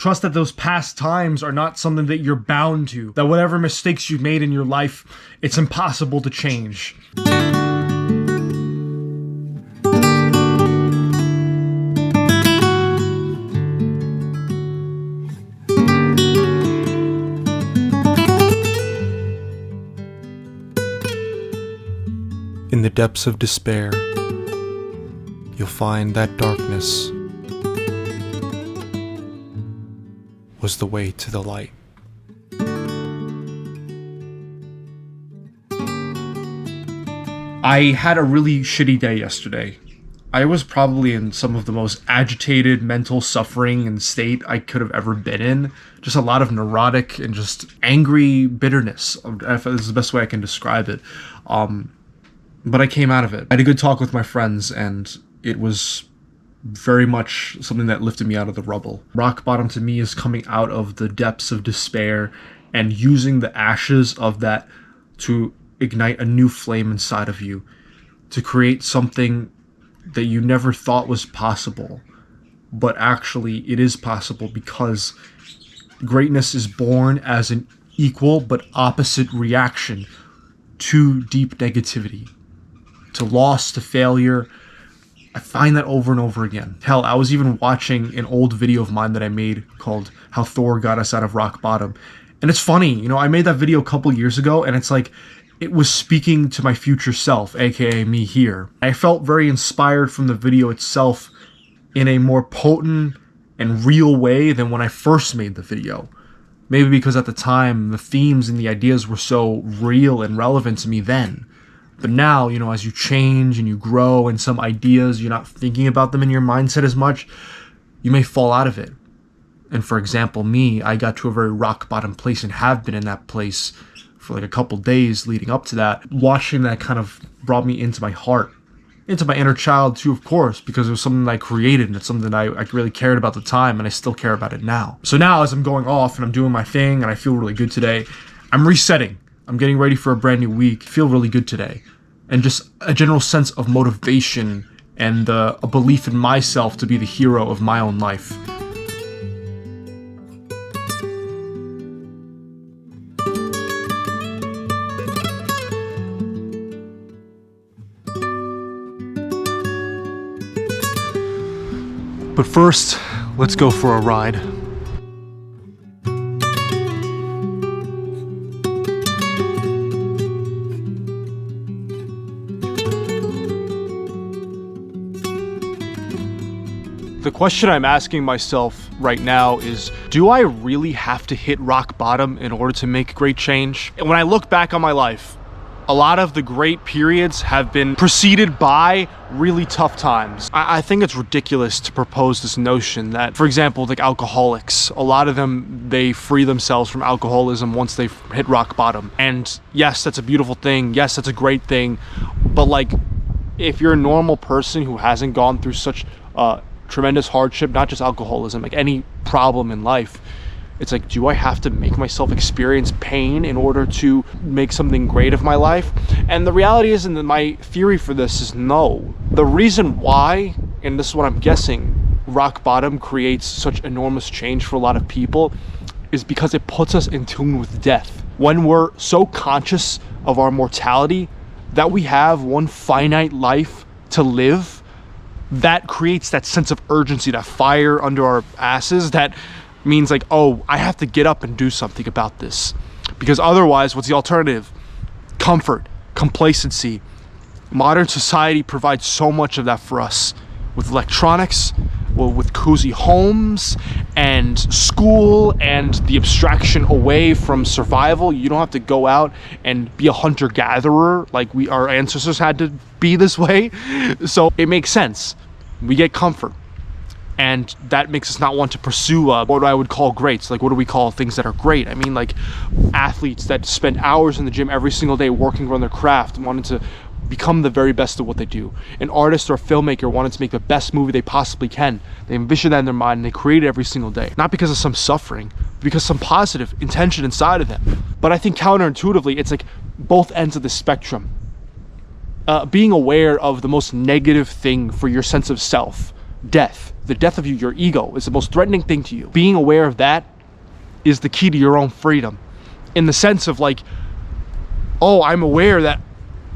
Trust that those past times are not something that you're bound to, that whatever mistakes you've made in your life, it's impossible to change. In the depths of despair, you'll find that darkness was the way to the light. I had a really shitty day yesterday. I was probably in some of the most agitated mental suffering and state I could have ever been in. Just a lot of neurotic and just angry bitterness. If is the best way I can describe it. But I came out of it. I had a good talk with my friends, and it was very much something that lifted me out of the rubble. Rock bottom to me is coming out of the depths of despair and using the ashes of that to ignite a new flame inside of you, to create something that you never thought was possible. But actually, it is possible, because greatness is born as an equal but opposite reaction to deep negativity, to loss, to failure. I find that over and over again. Hell, I was even watching an old video of mine that I made called How Thor Got Us Out of Rock Bottom. And it's funny, I made that video a couple years ago, and it's like, it was speaking to my future self, aka me here. I felt very inspired from the video itself in a more potent and real way than when I first made the video. Maybe because at the time, the themes and the ideas were so real and relevant to me then. But now, as you change and you grow, and some ideas, you're not thinking about them in your mindset as much, you may fall out of it. And for example, me, I got to a very rock bottom place and have been in that place for like a couple days leading up to that. Watching that kind of brought me into my heart, into my inner child too, of course, because it was something that I created, and it's something that I really cared about at the time, and I still care about it now. So now, as I'm going off and I'm doing my thing and I feel really good today, I'm resetting. I'm getting ready for a brand new week. Feel really good today. And just a general sense of motivation and a belief in myself to be the hero of my own life. But first, let's go for a ride. The question I'm asking myself right now is, do I really have to hit rock bottom in order to make great change? And when I look back on my life, a lot of the great periods have been preceded by really tough times. I think it's ridiculous to propose this notion that, for example, like alcoholics, a lot of them, they free themselves from alcoholism once they hit rock bottom. And yes, that's a beautiful thing. Yes, that's a great thing. But like, if you're a normal person who hasn't gone through such tremendous hardship, not just alcoholism, like any problem in life, it's like, do I have to make myself experience pain in order to make something great of my life? And the reality is, and my theory for this is no. The reason why, and this is what I'm guessing, rock bottom creates such enormous change for a lot of people is because it puts us in tune with death. When we're so conscious of our mortality that we have one finite life to live, that creates that sense of urgency, that fire under our asses, that means like, oh, I have to get up and do something about this. Because otherwise, what's the alternative? Comfort, complacency. Modern society provides so much of that for us with electronics, with cozy homes and school and the abstraction away from survival. You don't have to go out and be a hunter-gatherer like our ancestors had to be this way. So it makes sense. We get comfort. And that makes us not want to pursue what I would call greats. Like, what do we call things that are great? I mean, like athletes that spend hours in the gym every single day working on their craft and wanting to become the very best at what they do. An artist or a filmmaker wanting to make the best movie they possibly can. They envision that in their mind and they create it every single day. Not because of some suffering, but because some positive intention inside of them. But I think counterintuitively, it's like both ends of the spectrum. Being aware of the most negative thing for your sense of self, death, the death of you, your ego, is the most threatening thing to you. Being aware of that is the key to your own freedom. In the sense of like, oh, I'm aware that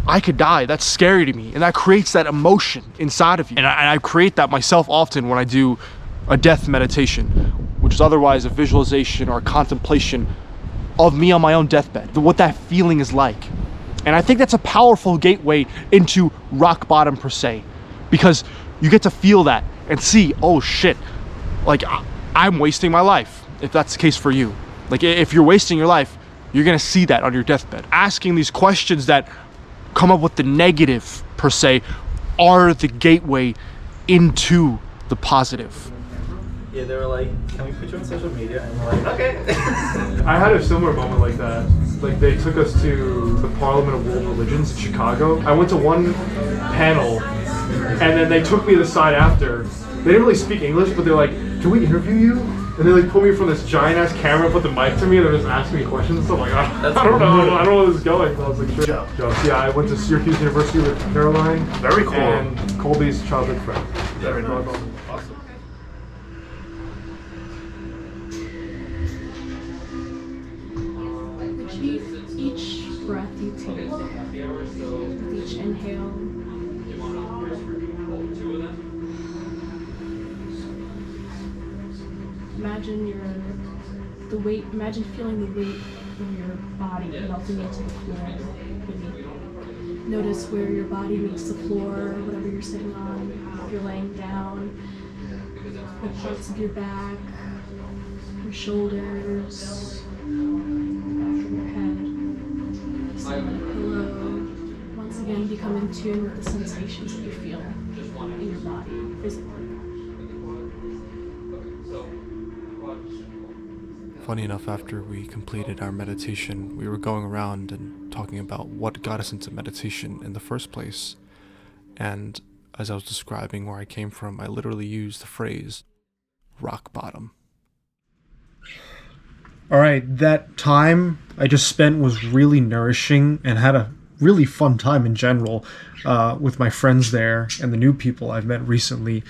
I could die. That's scary to me. And that creates that emotion inside of you. And I create that myself often when I do a death meditation, which is otherwise a visualization or a contemplation of me on my own deathbed, what that feeling is like. And I think that's a powerful gateway into rock bottom per se, because you get to feel that and see, oh shit, like I'm wasting my life, if that's the case for you. Like if you're wasting your life, you're gonna see that on your deathbed. Asking these questions that come up with the negative per se are the gateway into the positive. Yeah, they were like, can we put you on social media? And we're like, okay. I had a similar moment like that. Like they took us to the Parliament of World Religions in Chicago. I went to one panel and then they took me to the side after. They didn't really speak English, but they're like, can we interview you? And they like pulled me from this giant ass camera, put the mic to me, and they're just asking me questions and stuff. Like, I don't know where this is going. So I was like, sure. Jokes. Yeah, I went to Syracuse University with Caroline. Very cool. And Colby's childhood friend. Very nice. Awesome. Each breath you take, with each inhale, imagine feeling the weight of your body melting into the floor beneath. Notice where your body meets the floor, whatever you're sitting on, if you're laying down, the parts of your back, your shoulders, back of your head, sitting on a pillow. Once again, become in tune with the sensations that you feel in your body physically. Funny enough, after we completed our meditation, we were going around and talking about what got us into meditation in the first place. And as I was describing where I came from, I literally used the phrase rock bottom. All right, that time I just spent was really nourishing and had a really fun time in general with my friends there and the new people I've met recently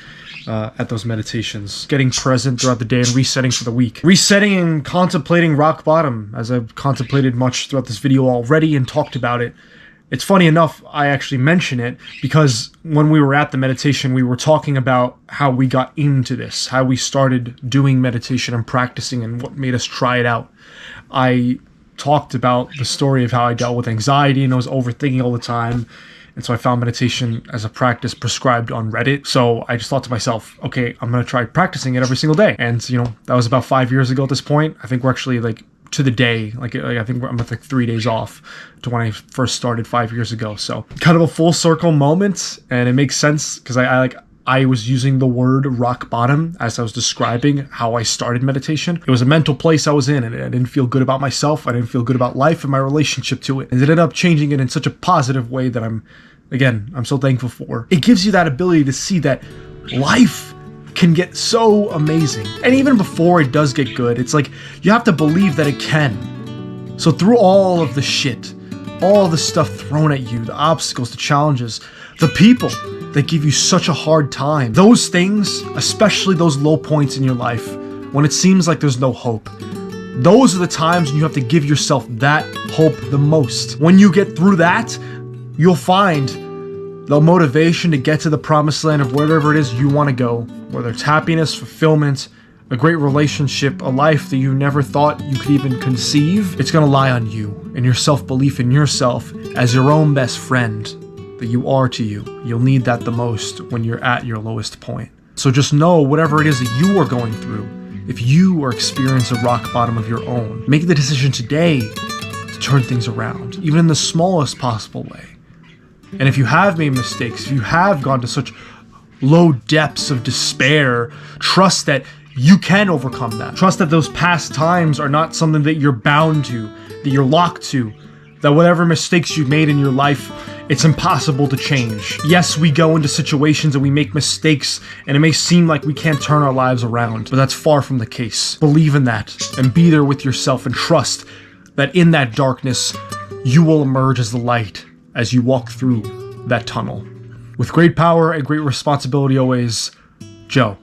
at those meditations. Getting present throughout the day and resetting for the week. Resetting and contemplating rock bottom, as I've contemplated much throughout this video already and talked about it. It's funny enough, I actually mention it because when we were at the meditation, we were talking about how we got into this, how we started doing meditation and practicing and what made us try it out. I talked about the story of how I dealt with anxiety and I was overthinking all the time. And so I found meditation as a practice prescribed on Reddit. So I just thought to myself, okay, I'm going to try practicing it every single day. And, you know, that was about 5 years ago at this point. I think we're actually like to the day, like I think I'm like 3 days off to when I first started 5 years ago. So kind of a full circle moment. And it makes sense because I was using the word rock bottom as I was describing how I started meditation. It was a mental place I was in and I didn't feel good about myself. I didn't feel good about life and my relationship to it. And it ended up changing it in such a positive way that I'm so thankful for. It gives you that ability to see that life can get so amazing. And even before it does get good, it's like you have to believe that it can. So through all of the shit, all the stuff thrown at you, the obstacles, the challenges, the people that give you such a hard time, those things, especially those low points in your life, when it seems like there's no hope, those are the times when you have to give yourself that hope the most. When you get through that, you'll find the motivation to get to the promised land of wherever it is you want to go, whether it's happiness, fulfillment, a great relationship, a life that you never thought you could even conceive. It's going to lie on you and your self-belief in yourself as your own best friend that you are to you. You'll need that the most when you're at your lowest point. So just know whatever it is that you are going through, if you are experiencing a rock bottom of your own, make the decision today to turn things around, even in the smallest possible way. And if you have made mistakes, if you have gone to such low depths of despair, trust that you can overcome that. Trust that those past times are not something that you're bound to, that you're locked to, that whatever mistakes you've made in your life, it's impossible to change. Yes, we go into situations and we make mistakes and it may seem like we can't turn our lives around, but that's far from the case. Believe in that and be there with yourself and trust that in that darkness, you will emerge as the light as you walk through that tunnel. With great power and great responsibility always, Joe.